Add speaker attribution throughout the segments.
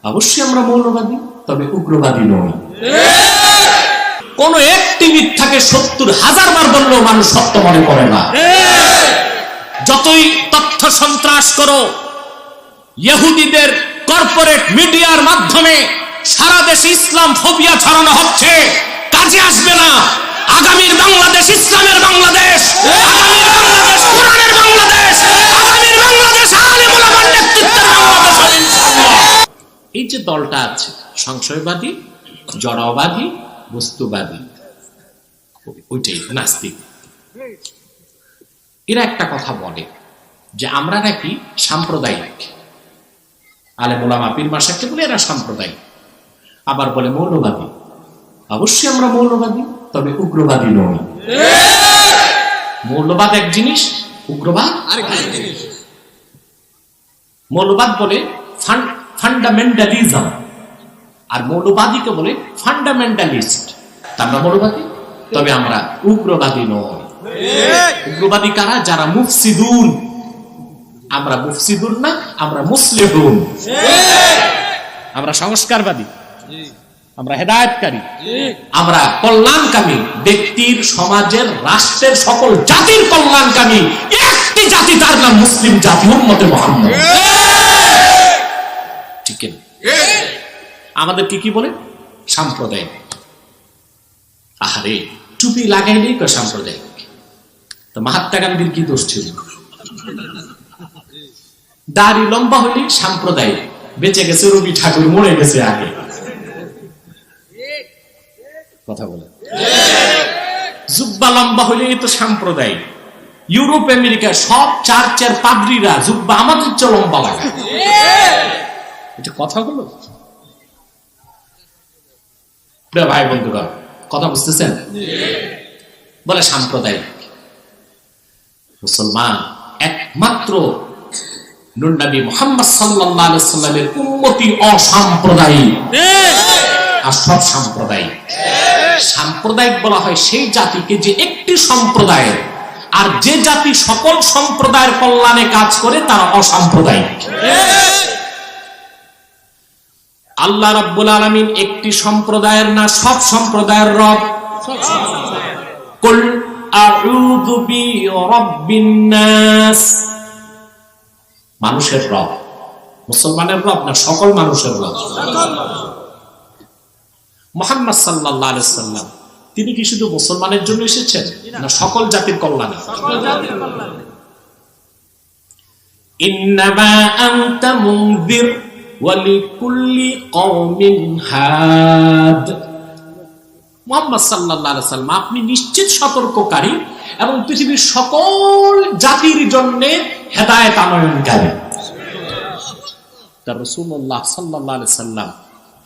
Speaker 1: অবশ্যই আমরা মৌলবাদী, তবে উগ্রবাদী নই। কোন একটি মিথ্যাকে ৭০,০০০ বার বললেও মানুষ সত্য মনে করে না। যতই তথ্য সন্ত্রাস করো, ইহুদিদের কর্পোরেট মিডিয়ার মাধ্যমে সারা দেশে ইসলাম ফোবিয়া ছড়ানো হচ্ছে, কাজে আসবে না। আগামীর বাংলাদেশ ইসলামের বাংলাদেশ, আগামীর বাংলাদেশ কোরআনের বাংলাদেশ, আগামীর বাংলাদেশ আলেম ওলামার নেতৃত্বের বাংলাদেশ হবে ইনশাআল্লাহ। এই যে দলটা আছে, সংশয়বাদী, জড়বাদী, বস্তুবাদী, ওইটাই নাস্তিক। এরা একটা কথা বলে যে আমরা নাকি সাম্প্রদায়িক। আলেম ওলামা পীর মাশায়েখকে বলে এরা সাম্প্রদায়িক। আবার বলে মৌলবাদী। অবশ্যই আমরা মৌলবাদী, তবে উগ্রবাদী নই। মৌলবাদ এক জিনিস, উগ্রবাদ আরেক জিনিস। মৌলবাদ বলে ফান্ডামেন্টালিজম, আর মৌলবাদীকে বলে ফান্ডামেন্টালিস্ট। আমরা মৌলবাদী, তবে আমরা উগ্রবাদী নই। উগ্রবাদী কারা? যারা মুফসিদুন। আমরা মুফসিদুন না, আমরা মুসলিহুন। আমরা সংস্কারবাদী, আমরা হেদায়েতকারী, আমরা কল্যাণকামী। ব্যক্তির, সমাজের, রাষ্ট্রের, সকল জাতির কল্যাণকামী একটি জাতি, তার নাম মুসলিম জাতি, উম্মতে মুহাম্মদ। ঠিক না? আমাদেরকে কি বলে? সাম্প্রদায়িক। আহারে, টুপি লাগাইলেই তো সাম্প্রদায়িক। তো মহাত্মা গান্ধীর কি দোষ ছিল? দাড়ি লম্বা হইলে সাম্প্রদায়িক। বেঁচে গেছে রবি ঠাকুর, মরে গেছে আগে। কথা বলে। জুব্বা লম্বা হইলে তো সাম্প্রদায়িক। ইউরোপ আমেরিকা সব চার্চের পাদ্রীরা জুব্বা আমাদের চেয়ে লম্বা লাগে। এটা কথা হলো? ভাই বন্ধুরা, কথা বুঝতেছেন? বলে সাম্প্রদায়িক। মুসলমান একমাত্র নূর নবী মুহাম্মদ সাল্লাল্লাহু আলাইহি ওয়াসাল্লামের উম্মতি অসাম্প্রদায়িক, আর সব সাম্প্রদায়িক। সাম্প্রদায়িক বলা হয় সেই জাতিকে যে একটি সম্প্রদায়ের, আর যে জাতি সকল সম্প্রদায়ের কল্যাণে কাজ করে তারা অসাম্প্রদায়িক। আল্লাহ রাব্বুল আলামিন একটি সম্প্রদায়ের না, সব সম্প্রদায়ের রব। কুল আউযু বিরাব্বিন নাস। মানুষের রব, মুসলমানের রব না, সকল মানুষের রব। মুহাম্মদ সাল্লাল্লাহু আলাইহি ওয়াসাল্লাম তিনি কি শুধু মুসলমানের জন্য এসেছেন, না সকল জাতির কল্যাণে? ইন্নামা আনতা মুনযির ওয়া লিকুল্লি কওমিন হাদ। মুহাম্মদ সাল্লাল্লাহু আলাইহি ওয়াসাল্লাম আপনি নিশ্চিত সতর্ককারী এবং পৃথিবীর সকল জাতির জন্য হেদায়েত আনয়নকারী। তার রাসূলুল্লাহ সাল্লাল্লাহু আলাইহি ওয়াসাল্লাম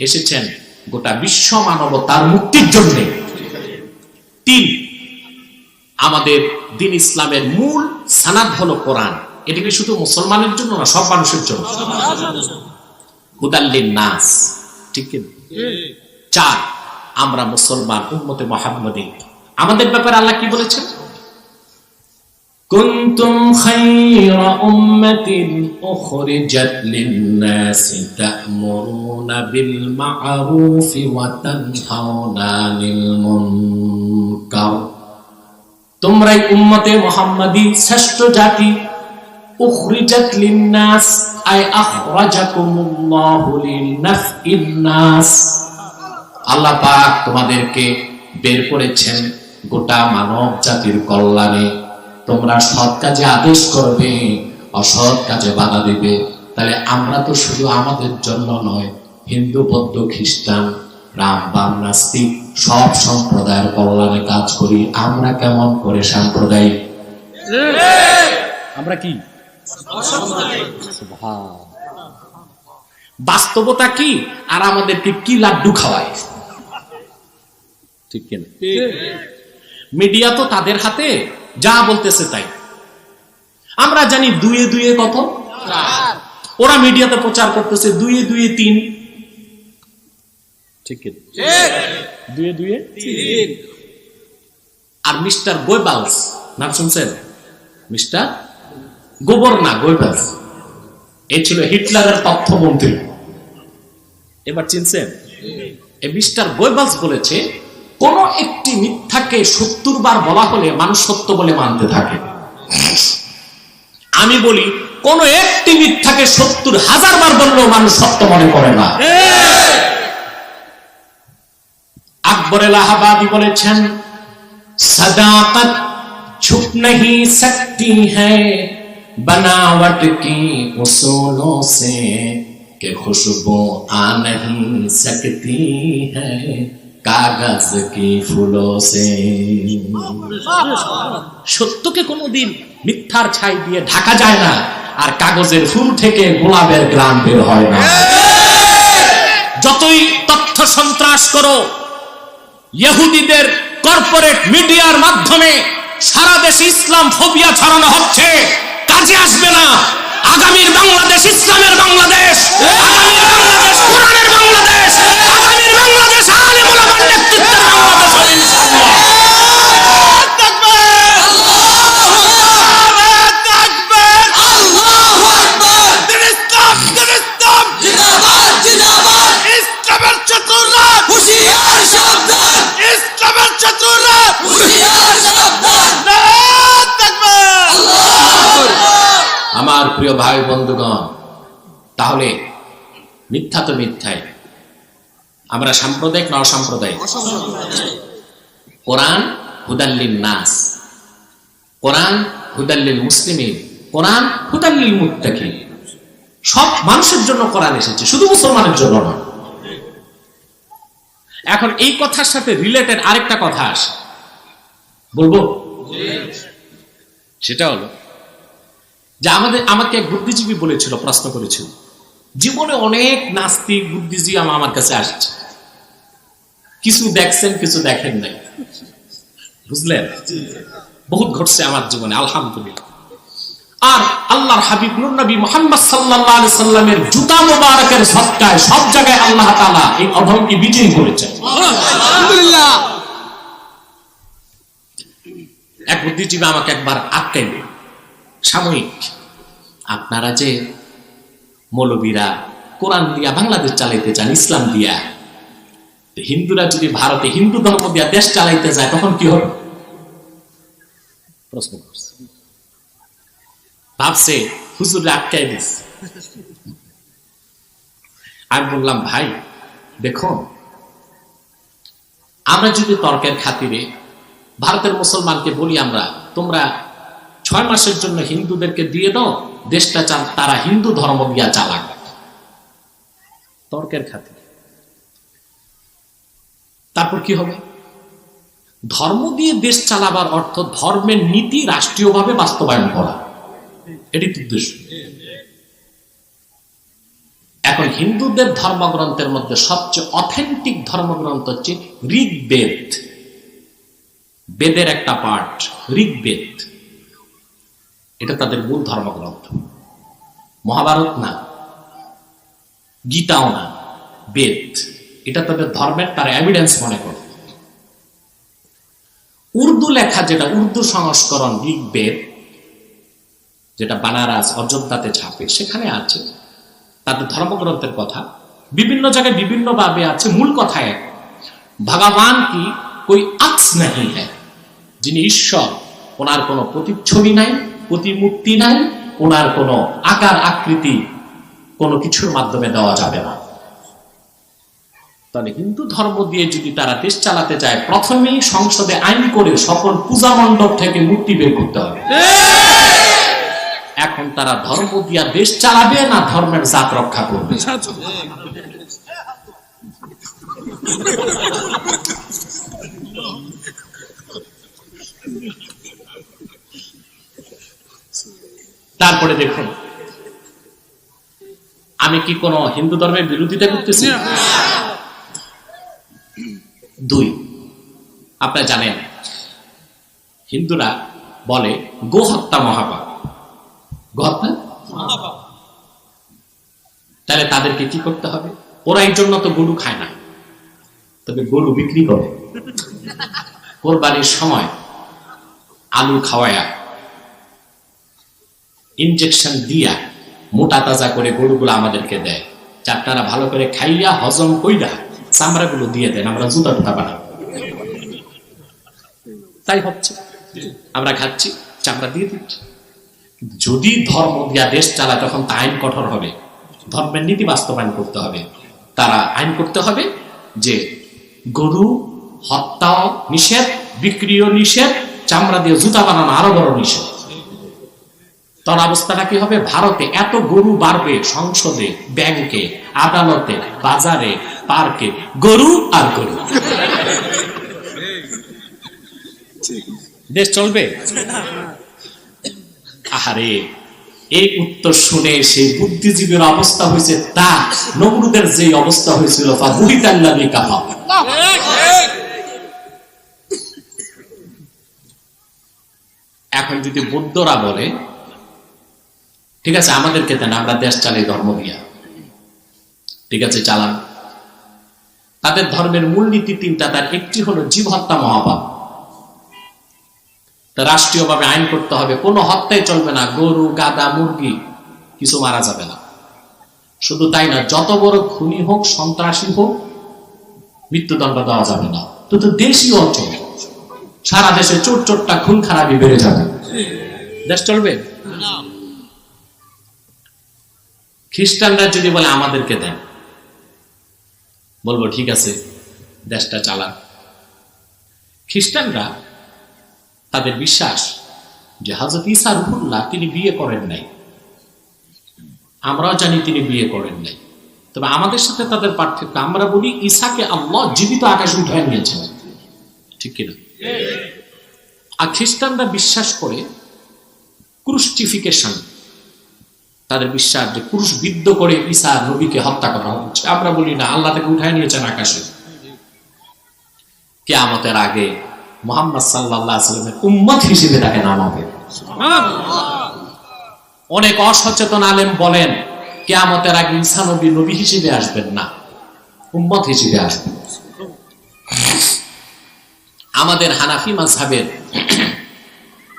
Speaker 1: এসেছেন গোটা বিশ্ব মানবতার মুক্তির জন্য। 3, আমাদের দিন ইসলামের মূল সানাদ হলো কোরআন। এটা কি শুধু মুসলমানের জন্য না, সব মানুষের জন্য। হুদাল লিন-নাস। ঠিক কি? 4, আমরা মুসলমান, উম্মতে মুহাম্মাদী। আমাদের ব্যাপারে আল্লাহ কি বলেছেন? কুনতুম খায়রা উম্মাতিন উখরিজাত লিন-নাসি তা'মুরুনা বিল মা'রুফি ওয়া তানহাউনা আনিল মুনকার। তোমরাই উম্মতে মুহাম্মাদী শ্রেষ্ঠ জাতি। উখরিজাত লিন-নাস আই আখরাজাকুমুল্লাহু লিনাফইন নাস। আল্লাহ পাক তোমাদেরকে বের করেছেন গোটা মানব জাতির কল্যাণে। তোমরা সৎ কাজে আদেশ করবে, অসৎ কাজে বাধা দিবে। তাহলে আমরা তো শুধু আমাদের জন্য নয়, হিন্দু, বৌদ্ধ, খ্রিস্টান, রাম, বাম, নাস্তিক সব সম্প্রদায়ের কল্যাণে কাজ করি। আমরা কেমন করে সাম্প্রদায়িক? আমরা কি বাস্তবতা কি, আর আমাদেরকে কি লাড্ডু খাওয়ায়? ঠিক কিনা? মিডিয়া তো তাদের হাতে, যা বলতেছে তাই। আমরা জানি 2 2 কত, ওরা মিডিয়াতে প্রচার করতেছে 2 2 3। ঠিক কিনা? 2 2 3। আর মিস্টার গোয়েবালস নাম শুনছেন? মিস্টার গোবর না, গোয়েবালস। এই ছিল হিটলারের তথ্যমন্ত্রী। এবার চিনছেন? এই মিস্টার গোয়েবলস বলেছে কোন একটি মিথ্যাকে 70 বার বলা হলে মানুষ সত্য বলে মানতে থাকে। আমি বলি কোন একটি মিথ্যাকে 70,000 বার বললেও মানুষ সত্য মনে করে না। আকবর এলাহাবাদী বলেছেন सदाकत छुप नहीं सकती है बनावट की उसूलों से कि खुशबू आ नहीं सकती है कागज की फूलों से। সত্যকে কোনোদিন মিথ্যার ছাই দিয়ে ঢাকা যায় না, আর কাগজের ফুল থেকে গোলাপের গ্রাম বের হয় না। যতই তথ্য সন্ত্রাস করো, ইহুদিদের কর্পোরেট মিডিয়ার মাধ্যমে সারা দেশে ইসলাম ফোবিয়া ছড়ানো হচ্ছে, কাজে আসবে না। আগামীর বাংলাদেশ ইসলামের বাংলাদেশ, আগামীর বাংলাদেশ কোরআনের বাংলাদেশ, আগামীর বাংলাদেশ আলেম ওলামার নেতৃত্বের বাংলাদেশ হবে ইনশাআল্লাহ। আমার প্রিয় ভাই বন্ধুগণ, তাহলে মিথ্যা তো মিথ্যাই। আমরা সাম্প্রদায়িক না অসাম্প্রদায়িক? কোরআন হুদাল্লিন নাস, কোরআন হুদাল্লিল মুসলিমিন, কোরআন হুদাল্লিল মুত্তাকিন। সব মানুষের জন্য কোরআন এসেছে, শুধু মুসলমানের জন্য নয়। এখন এই কথার সাথে রিলেটেড আরেকটা কথা আসে, বলবো? সেটা হলো যে আমাকে এক বুদ্ধিজীবী বলেছিল, প্রশ্ন করেছিল, জীবনে অনেক নাস্তিক বুদ্ধিজীবী আমার কাছে আসছে, কিছু দেখছেন কিছু দেখেন নাই, বুঝলেন? বহুত ঘটছে আমার জীবনে আলহামদুলিল্লাহ। আর আল্লাহর হাবিব নূর নবী মুহাম্মদ সাল্লাল্লাহু আলাইহি সাল্লামের জুতা মোবারকের ঝটকায় সব জায়গায় আল্লাহ তাআলা এই অধমকে বিজয়ী করেছেন আলহামদুলিল্লাহ। এক বুদ্ধিজীবী আমাকে একবার আটকাইল, সাময়িক আপনারা যে মৌলবীরা কোরআন দিয়া বাংলাদেশ চালাইতে চান, ইসলাম দিয়া, হিন্দুরা যদি ভারতে হিন্দু ধর্ম দিয়া দেশ চালাইতে যায় তখন কি হবে? প্রশ্ন করছে। ভাবছে হুজুর আটকাই দিস। আমি বললাম, ভাই দেখো, আমরা যদি তর্কের খাতিরে ভারতের মুসলমানকে বলি আমরা, তোমরা 6 মাসের জন্য হিন্দুদেরকে দিয়ে দাও, দেশটা তারা হিন্দু ধর্ম দিয়া চালাক, তর্কের খাতিরে, তারপর কি হবে? ধর্ম দিয়ে দেশ চালাবার অর্থ ধর্মের নীতি রাষ্ট্রীয়ভাবে বাস্তবায়ন করা, এটি উদ্দেশ্য। এখন হিন্দুদের ধর্মগ্রন্থের মধ্যে সবচেয়ে অথেন্টিক ধর্মগ্রন্থ হচ্ছে ঋগ্বেদ। বেদের একটা পার্ট ঋগ্বেদ, এটা তাদের মূল ধর্মগ্রন্থ। মহাভারত না, গীতাও না, বেদ, এটা তাদের ধর্মের তার এভিডেন্স মনে করে। উর্দু লেখা যেটা উর্দু সংস্করণ ঋগ্বেদ, যেটা বানারস অযোধ্যাতে ছাপে, সেখানে আছে তাদের ধর্মগ্রন্থের কথা। বিভিন্ন জায়গায় বিভিন্ন ভাবে আছে, মূল কথা এক, ভগবান কি কোই আক্স नहीं है, যিনি ঈশ্বর, ওনার কোনো প্রতিচ্ছবি নাই, প্রতিমূর্তি নাই, ওনার কোনো আকার আকৃতি কোনো কিছুর মাধ্যমে দেওয়া যাবে না। তাহলে হিন্দু ধর্ম দিয়ে যদি তারা দেশ চালাতে যায়, প্রথমেই সংসদে আইন করে সকল পূজা মণ্ডপ থেকে মূর্তি বের করতে হবে। এখন তারা ধর্ম দিয়া দেশ চালাবে না ধর্মের জাত রক্ষা করবে? তারপরে দেখুন, আমি কি কোন হিন্দু ধর্মের বিরোধিতা করতেছি? 2, আপনারা জানেন হিন্দুরা বলে গোহত্যা মহাপাপ, গোহত্যা মহাপাপ। তাহলে তাদেরকে কি করতে হবে? ওরা এই জন্য তো গরু খায় না, তবে গরু বিক্রি করে কোরবানির সময় আলু খাওয়ায়া, ইনজেকশন দিয়া মোটা তাজা করে গরুগুলো আমাদেরকে দেয়। আপনারা ভালো করে খাইয়া হজম কইরা চামড়াগুলো দিয়ে দেন, আমরা জুতা টুতা বানাই। তাই হচ্ছে, আমরা খাচ্ছি, চামড়া দিয়ে দিচ্ছি। যদি ধর্ম দিয়া দেশ চালায় তখন তা আইন কঠোর হবে, ধর্মের নীতি বাস্তবায়ন করতে হবে। তারা আইন করতে হবে যে গরু হত্যা নিষেধ, বিক্রিও নিষেধ, চামড়া দিয়ে জুতা বানানো আরো বড় নিষেধ। তার অবস্থাটা কি হবে? ভারতে এত গরু বাড়বে, সংসদে, ব্যাংকে, আদালতে, বাজারে, পার্কে গরু আর গরু। দেশ চলবে? আহারে, এই উত্তর শুনে সেই বুদ্ধিজীবীর অবস্থা হয়েছে তা নমরুদের যে অবস্থা হয়েছিল। এখন যদি বৌদ্ধরা বলে ঠিক আছে আমাদেরকে দেন, আমরা দেশ চালাই ধর্ম দিয়া, ঠিক আছে চালান। তাদের ধর্মের মূলনীতি তিনটা, তার একটি হলো জীব হত্যা মহাপাপ। রাষ্ট্রীয়ভাবে আইন করতে হবে, কোনো হত্যাই চলবে না, গরু, গাদা, মুরগি কিছু মারা যাবে না। শুধু তাই না, যত বড় খুনি হোক, সন্ত্রাসী হোক, মৃত্যুদণ্ড দেওয়া যাবে না। তো দেশীয় অঞ্চল, সারা দেশে চোর চোরটা খুন খারাপি বেড়ে যাবে, দেশ চলবে? খ্রিস্টানরা যদি বলে আমাদেরকে দেন, বলবো ঠিক আছে দেশটা চালান। খ্রিস্টানরা তাদের বিশ্বাস যে হযরত ঈসা রূহুল্লাহ তিনি বিয়ে করেন নাই, আমরাও জানি তিনি বিয়ে করেন নাই। তবে আমাদের সাথে তাদের পার্থক্য, আমরা বলি ঈসাকে আল্লাহ জীবিত আকাশে উঠায় নিয়েছেন, ঠিক কিনা? আর খ্রিস্টানরা বিশ্বাস করে ক্রুসিফিকেশন, তাদের বিশ্বাস যে ক্রুশবিদ্ধ করে ঈসা নবীকে হত্যা করা হচ্ছে। আমরা বলি না, আল্লাহ তাকে উঠায় নিয়েছেন আকাশে। কিয়ামতের আগে মুহাম্মদ সাল্লাল্লাহু আলাইহি ওয়াসাল্লামের উম্মত হিসেবে তাকে নামাবে। অনেক অসচেতন আলেম বলেন কিয়ামতের আগে ঈসা নবী নবী হিসেবে আসবেন না, উম্মত হিসেবে আসবেন। আমাদের হানাফি মাযহাবের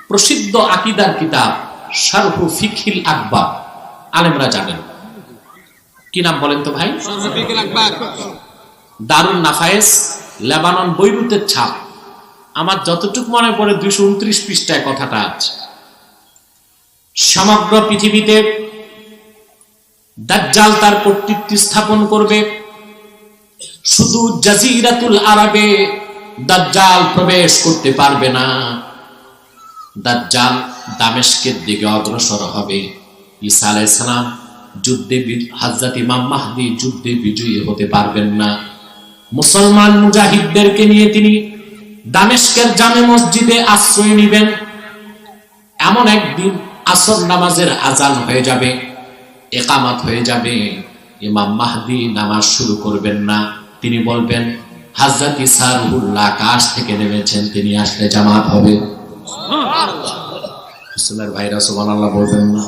Speaker 1: প্রসিদ্ধ আকীদার কিতাব শারহু ফিকহিল আকবার আলেমরা জানেন, কি নাম বলেন তো ভাই? দারুন নাফায়েস, লেবানন, বৈরুতের ছাপ। আমার যতটুকু মনে পড়ে 229 পৃষ্ঠায় কথাটা আছে। সমগ্র পৃথিবীতে দাজ্জাল তার কর্তৃত্ব স্থাপন করবে, শুধু জাজিরাতুল আরবে দাজ্জাল প্রবেশ করতে পারবে না। দাজ্জাল দামেস্কের দিকে অগ্রসর হবে। ঈসা আলাইহিস সালাম যুদ্ধে, হযরত ইমাম মাহদী যুদ্ধে বিজয়ী হতে পারবেন না। মুসলমান মুজাহিদদেরকে নিয়ে তিনি দামেস্কের জামে মসজিদে আশ্রয় নেবেন। এমন একদিন আসর নামাজের আজান হয়ে যাবে, ইকামত হয়ে যাবে, ইমাম মাহদী নামাজ শুরু করবেন না। তিনি বলবেন হযরত ঈসা রূহুল্লাহ আকাশ থেকে নেমেছেন, তিনি আসলে জামাত হবে। মুসলমান ভাইরা সুবহানাল্লাহ বলবেন না?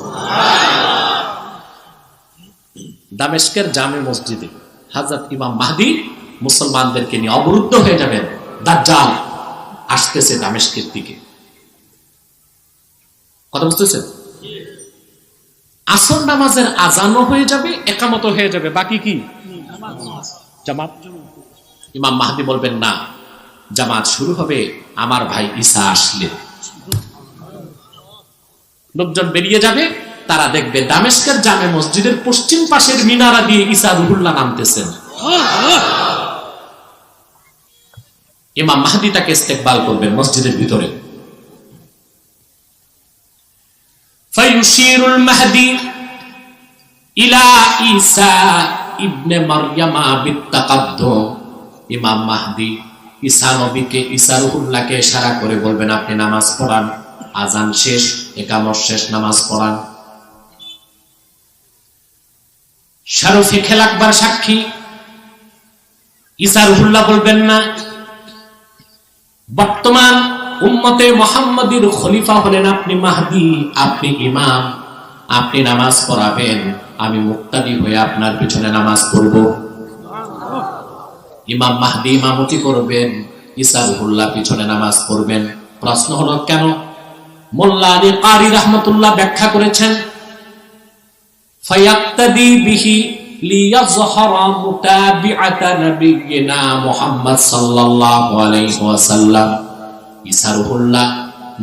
Speaker 1: দামেস্কের জামে মসজিদে হযরত ইমাম মাহদী মুসলমানদেরকে নিয়ে অবরুদ্ধ হয়ে যাবেন। দাজ্জাল আসতেছে দামেস্কের দিকে। কথা বুঝতেছেন? আসর নামাজের আজানও হয়ে যাবে, ইকামত হয়ে যাবে, বাকি কি? জামাত। ইমাম মাহদী বলবেন না, জামাত শুরু হবে আমার ভাই ঈসা আসলে। লোকজন বেরিয়ে যাবে, তারা দেখবে দামেস্কের জামে মসজিদের পশ্চিম পাশের মিনারা দিয়ে ঈসা রূহুল্লাহ নামতেছেন। ইমাম মাহদী তাকে ইস্তেকবাল করবেন মসজিদের ভিতরে। ফায়ুশিরুল মাহদী ইলা ঈসা ইবনে মারইয়ামা বিত্তাকাদ্দুম। ইমাম মাহদী ঈসা নবীকে, ঈসা রূহুল্লাহকে ইশারা করে বলবেন আপনি নামাজ পড়ান, আজান শেষ, ইকামত শেষ, নামাজ পড়ান। শারহু ফিকহিল আকবার সাক্ষী। ঈসা রূহুল্লাহ বলবেন না, বর্তমান উম্মতে মুহাম্মাদীর খলিফা হলেন আপনি মাহদী, আপনি ইমাম, আপনি নামাজ পড়াবেন, আমি মুক্তাদি হয়ে আপনার পিছনে নামাজ পড়ব। ইমাম মাহদী ইমামতি করবেন, ঈসা রূহুল্লাহ পিছনে নামাজ পড়বেন। প্রশ্ন হলো কেন? মোল্লা আলী কারি রাহমাতুল্লাহ ব্যাখ্যা করেছেন, ফায়াক্তাদি বিহি লিয়াযহারা মুতাবিআতা নবিয়িনা মুহাম্মদ সাল্লাল্লাহু আলাইহি ওয়াসাল্লাম। ঈসা রূহুল্লাহ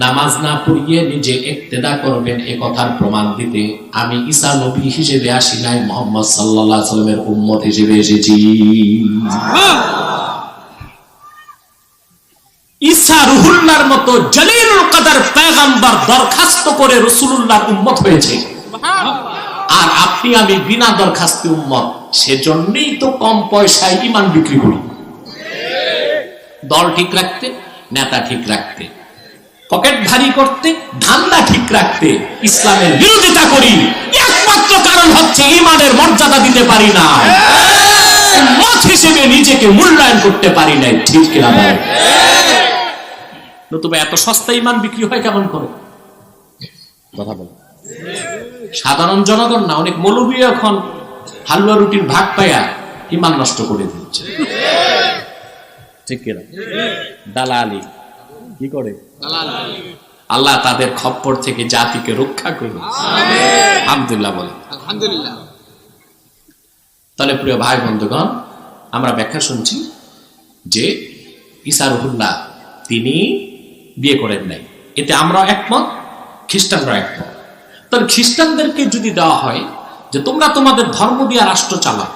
Speaker 1: নামাজ না পড়িয়ে নিজে ইক্তেদা করবেন এ কথার প্রমাণ দিতে আমি ঈসা নবী হিসেবে আসি নাই, মুহাম্মদ সাল্লাল্লাহু আলাইহি ওয়াসাল্লামের উম্মত হিসেবে এসেছি। ঈসা রূহুল্লাহর মতো জলিলুল কদর পয়গম্বর দরখাস্ত করে রাসূলুল্লাহর উম্মত হয়েছে, আর আপনি আমি বিনা দরখাস্তে উম্মত। সেজন্যই তো কম পয়সায় ঈমান বিক্রি করি, দল ঠিক রাখতে, নেতা ঠিক রাখতে, পকেট ভারী করতে, ধান্দা ঠিক রাখতে ইসলামের বিরোধিতা করি। একমাত্র কারণ হচ্ছে ঈমানের মর্যাদা দিতে পারি না, উম্মত হিসেবে নিজেকে মূল্যায়ন করতে পারি নাই। ঠিক কিনা বলেন? নতুবা এত সস্তা ঈমান বিক্রি হয় কেমন করে? কথা বল। সাধারণ জনগণ না, অনেক মৌলবী এখন হালুয়া রুটির ভাগ পায়া ঈমান নষ্ট করে দিচ্ছে। ঠিক কিনা? দালালি কি করে? আল্লাহ তাদের খপ্পর থেকে জাতিকে রক্ষা করুন, আলহামদুলিল্লাহ বলে। আলহামদুলিল্লাহ। তাহলে প্রিয় ভাই বন্ধুগণ, আমরা ব্যাখ্যা শুনছি যে ঈসা রূহুল্লাহ তিনি বিয়ে করেন নাই, এতে আমরা একমত, খ্রিস্টানরা একমত। তাহলে খ্রিস্টানদেরকে যদি দেওয়া হয় যে তোমরা তোমাদের ধর্ম দিয়ে রাষ্ট্র চালাও,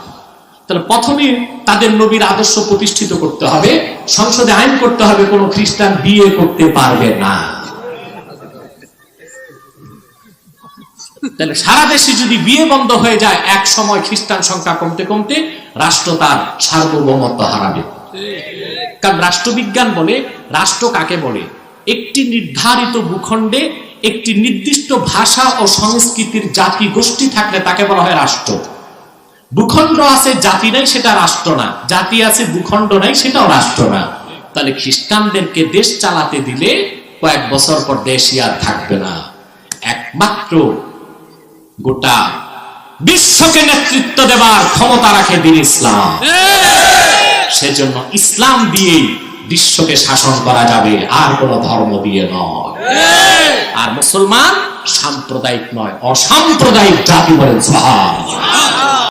Speaker 1: তাহলে প্রথমে তাদের নবীর আদর্শ প্রতিষ্ঠিত করতে হবে, সংসদে আইন করতে হবে কোন খ্রিস্টান বিয়ে করতে পারবে না। তাহলে সারা দেশে যদি বিয়ে বন্ধ হয়ে যায়, এক সময় খ্রিস্টান সংখ্যা কমতে কমতে রাষ্ট্র তার সার্বভৌমত্ব হারাবে। কারণ রাষ্ট্রবিজ্ঞান বলে, রাষ্ট্র কাকে বলে? একটি নির্ধারিত ভূখণ্ডে একটি নির্দিষ্ট ভাষা ও সংস্কৃতির জাতি গোষ্ঠী থাকলে তাকে বলা হয় রাষ্ট্র। ভূখণ্ড আছে, জাতি নাই, সেটা রাষ্ট্র না। জাতি আছে, ভূখণ্ড নাই, সেটাও রাষ্ট্র না। তাহলে খ্রিস্টানদেরকে দেশ চালাতে দিলে কয়েক বছর পর দেশই আর থাকবে না। একমাত্র গোটা বিশ্বকে নেতৃত্ব দেবার ক্ষমতা রাখে দিন ইসলাম। সেজন্য ইসলাম দিয়ে বিশ্বকে শাসন করা যাবে, আর কোন ধর্ম দিয়ে নয়। আর মুসলমান সাম্প্রদায়িক নয়, অসাম্প্রদায়িক জাতি বলেন। সুবহানাল্লাহ।